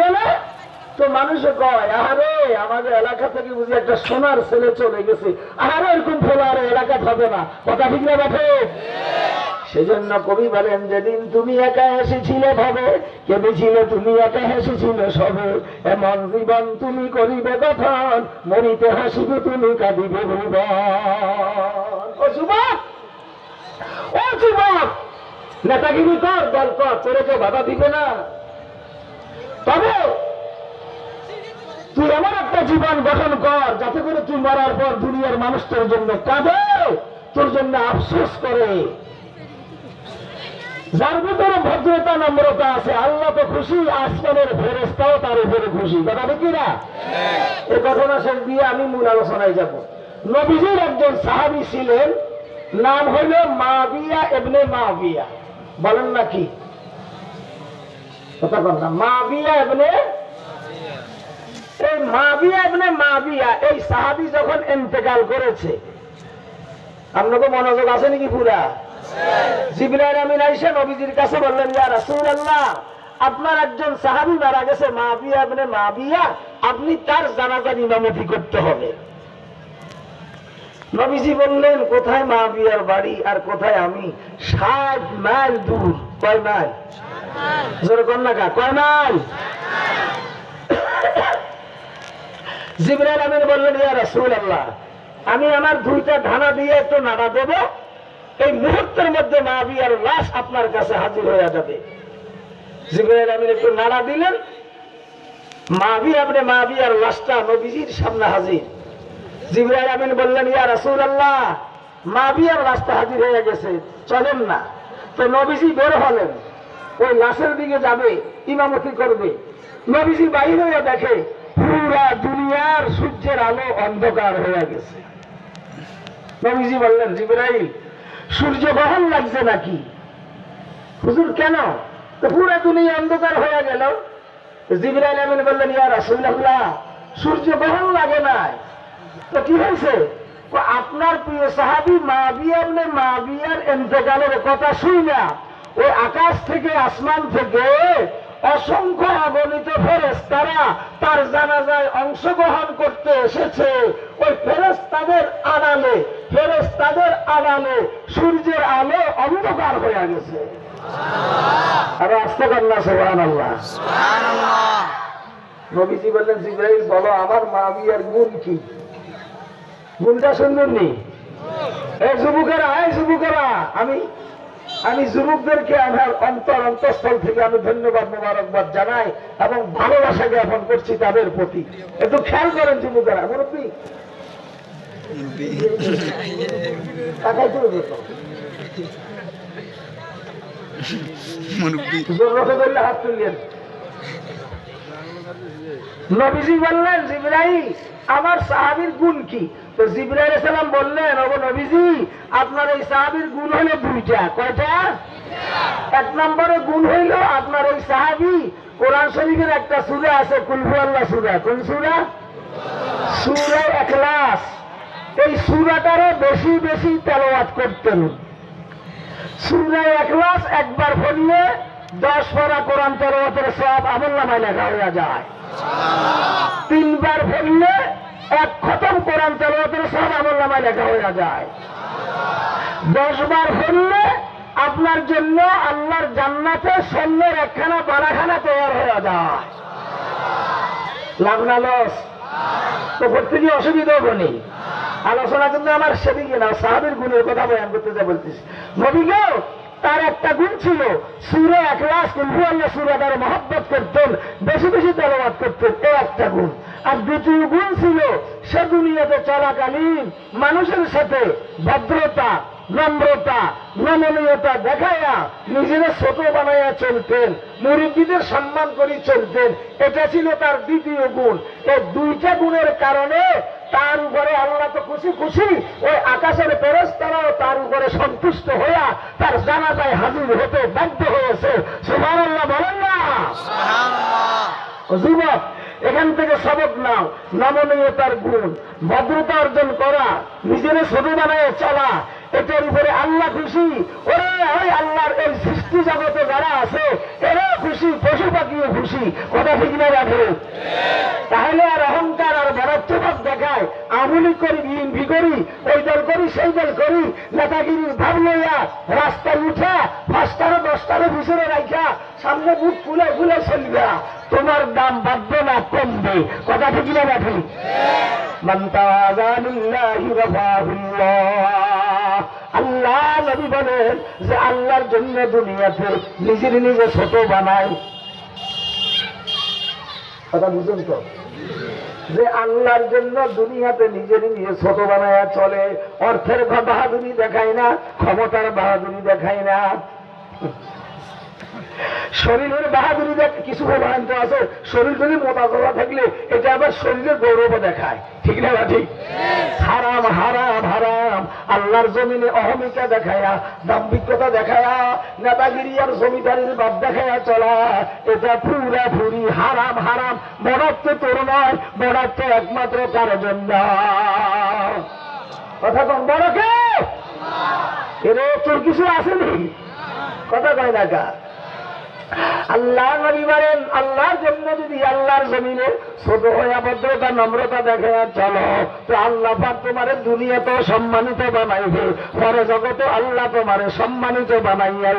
গেলে তো মানুষে কয়, আরে আমাদের এলাকা থেকে বুঝি একটা সোনার ছেলে চলে গেছে, আরে এরকম ফোলা আর এলাকা হবে না। কথা ঠিক না বাঠে? সেজন্য কবি বলেন, যেদিন তুমি একা হেসেছিলে ভবে, কেঁদেছিলে তুমি একা হেসেছিলে সবে, এমন জীবন তুমি করিবে গঠন, মরিতে হাসিবে তুমি কাঁদিবে ভুবন। ও যুবক, ও যুবক, নেতাগিরি কর, দল কর, তোরে কেউ বাধা দিবে না। তবে তুই এমন একটা জীবন গঠন কর যাতে করে তুই মরার পর দুনিয়ার মানুষ তোর জন্য কাঁদে, তোর জন্য আফসোস করে। যার ভিতরে ভদ্রতা নম্রতা আছে, আল্লাহ তো খুশি, আসমানের ফেরেশতাও তার উপরে খুশি। কথা ঠিক না? এই ঘটনা শেষ দিয়ে আমি মূল আলোচনায় যাব। নবীজির একজন সাহাবী ছিলেন, নাম হইল মাবিয়া ইবনে মাবিয়া। বলেন না কি? কথা বল না। মাবিয়া ইবনে, এই মাবিয়া ইবনে মাবিয়া এই সাহাবী যখন ইন্তেকাল করেছে, আপনাকে মনোযোগ আছে নাকি পুরা? জিবরাইল আমিন আইসা নবীজির কাছে বললেন, ইয়া রাসূলুল্লাহ, আপনার একজন সাহাবী মারা গেছে, মাবিয়া ইবনে মাবিয়া, আপনি তার জানাজার ইমামতি করতে হবে। নবীজি বললেন, কোথায় মাবিয়ার বাড়ি আর কোথায় আমি? 60 মাইল দূর। কয় মাইল? জোরে কোন না, কয় মাইল? জিবরাইল আমিন বললেন, ইয়া রাসূলুল্লাহ, আমি আমার দুইটা ধানা দিয়ে একটু নাড়া দেব, এই মুহূর্তের মধ্যে মাবিয়ার লাশ আপনার কাছে হাজির হয়ে যাবে। জিবরাইল আমিন একটু নাড়া দিলেন, মাবিয়া ইবনে মাবিয়ার লাশটা নবীজির সামনে হাজির। জিবরাইল আমিন বললেন, ইয়া রাসূলুল্লাহ, মাবিয়ার লাশটা হাজির হয়ে গেছে, চলেন না। তো নবীজি বের হলেন, ওই লাশের দিকে যাবে, ইমামতি করবে। নবীজি বাইরে হয়ে দেখে পুরা দুনিয়ার সূর্যের আলো অন্ধকার হয়ে গেছে। নবীজি বললেন, জিবরাইল, সূর্য গ্রহণ লাগছে নাকি? হুজুর কেন? তো পুরা দুনিয়া অন্ধকার হয়ে গেল। জিবরাইল আমিন বললেন, ইয়া রাসূলুল্লাহ, সূর্য গ্রহণ লাগে নাই। তো কি হয়েছে? আপনার প্রিয় সাহাবী মাবিয়া ইবনে মাবিয়ার ইন্তেকালের কথা শুইনা ওই আকাশ থেকে, আসমান থেকে অসংখ্য অগণিত ফেরেশতারা তার জানাজায় অংশগ্রহণ করতে এসেছে। ওই ফেরেশতাদের আড়ালে, ফেরেশতাদের আড়ালে সূর্যের আলো অন্ধকার হয়ে গেছে। আর আস্তে কন্যা সুবহানাল্লাহ, সুবহানাল্লাহ। নবীজি বললেন, জিবরাইল বলো, আমার মাবিয়ার গুণ কি? গুণটা শুনবেননি? এই যুবকেরা, এই যুবকেরা, আমি যুবকদেরকে আমার অন্তঃস্থল থেকে আমি ধন্যবাদ, মোবারকবাদ জানাই এবং ভালোবাসা জ্ঞাপন করছি তাদের প্রতি। একটু খেয়াল করেন যুবকেরা। মুরব্বী হাত তুললেন। নবীজি বললেন, জিবরাইল, আমার সাহাবীর গুণ কি? তো জিবরাইল আলাইহিস সালাম বললেন, ওগো নবীজি, আপনার এই সাহাবীর গুণ হলো দুইটা। কয়টা? এক নম্বরে গুণ হইল, আপনার এই সাহাবী কোরআন শরীফের একটা সূরা আছে, কুল হুয়াল্লাহ সূরা। কোন সূরা? সূরা ইখলাস। এই সূরাটারে বেশি বেশি তেলাওয়াত করতেন। সূরা ইখলাস একবার পড়লে 10 পারা কোরআন তেলাওয়াতের সওয়াব আমলনামায় লেখা হয়ে যায়। 3 বার পড়লে 1 খতম কোরআন তেলাওয়াতের সওয়াব আমলনামায় লেখা হয়ে যায়। 10 বার পড়লে আপনার জন্য আল্লাহর জান্নাতে স্বর্ণের একখানা বারাখানা তৈরি হয়ে যায়। লাভ না লস? তো করতে গিয়ে অসুবিধা হবনি। আলোচনা কিন্তু আমার সেদিকে না, সাহাবীর গুণের কথা বয়ান করতে যা বলতেছি। নবীও তার একটা গুণ ছিল, সূরা ইখলাস, কুল হুয়াল্লাহ সূরাটার মহব্বত করতেন, বেশি বেশি তেলাওয়াত করতেন, এই একটা গুণ। আর দ্বিতীয় গুণ ছিল, সে দুনিয়াতে চলাকালীন মানুষের সাথে ভদ্রতা, নম্রতা, নমনীয়তা দেখাইয়া নিজেরা ছোট বানাইয়া চলতেন, মুরব্বীদের সম্মান করে চলতেন। এটা ছিল তার দ্বিতীয় গুণ। এই দুইটা গুণের কারণে তার উপরে আল্লাহ তো খুশি খুশি, ওই আকাশের ফেরেশতারাও তার উপরে সন্তুষ্ট হইয়া তার জানাজায় হাজির হতে বাধ্য হয়েছে। সুবহানাল্লাহ বলেন না? সুবহানাল্লাহ। যুবক, এখান থেকে সবক নাও, নমনীয়তার গুণ, ভদ্রতা অর্জন করা, নিজের ছোট বানায় চলা, এটার উপরে আল্লাহ খুশি। ওরে ওই আল্লাহর এই সৃষ্টি জগতে যারা আছে এরা খুশি, পশু পাখিও খুশি। কথা ঠিক না রাখে? তাহলে আর অহংকার আর বরাত্মভাব দেখায়, আমলি করি, বিএনপি করি, ওই দল করি, সেই দল করি, নেতাগিরির ভাব লইয়া রাস্তায় উঠা 5টারও 10টারও ভিতরে রাখা সামনে বুক ফুলে ফুলে চলবে, তোমার দাম বাড়বে না কমবে। কথা ঠিক না রাখে? আল্লাহ নবী বলেন যে আল্লাহর জন্য দুনিয়াতে নিজের নিজে ছোট বানায়। কথা বুঝুন তো, যে আল্লাহর জন্য দুনিয়াতে নিজের নিজে ছোট বানায় চলে। অর্থের বাহাদুরি দেখায় না, ক্ষমতার বাহাদুরি দেখায় না, শরীরের বাহাদুরি দেখ। কিছু ভ্রান্ত আছে, শরীর যদি মোটা তোলা থাকলে এটা আবার শরীরের গৌরব দেখায়। ঠিক না ঠিক? হারাম হারাম হারাম। আল্লাহর জমিনে অহমিকা দেখায়া, দাম্ভিকতা দেখায়া, নেতাগিরি আর জমিদারির বাদ দেখায়া চলা, এটা পুরা পুরি হারাম হারাম। বরাত্ম তোর নয়, বরাত্ম একমাত্র তার জন্য। কথা কম বড় কে এরে, তোর কিছু আসেনি? কথা কয় না কা? আল্লাহ নবী বলেন আল্লাহর জন্য যদি আল্লাহর জমিনে ছোট হয়ে ভদ্রতা নম্রতা দেখে চলো, তো আল্লাহ পাক তোমারে দুনিয়াতেও সম্মানিত বানাইবে, পরে জগতে আল্লাহ তোমারে সম্মানিত বানাইয়া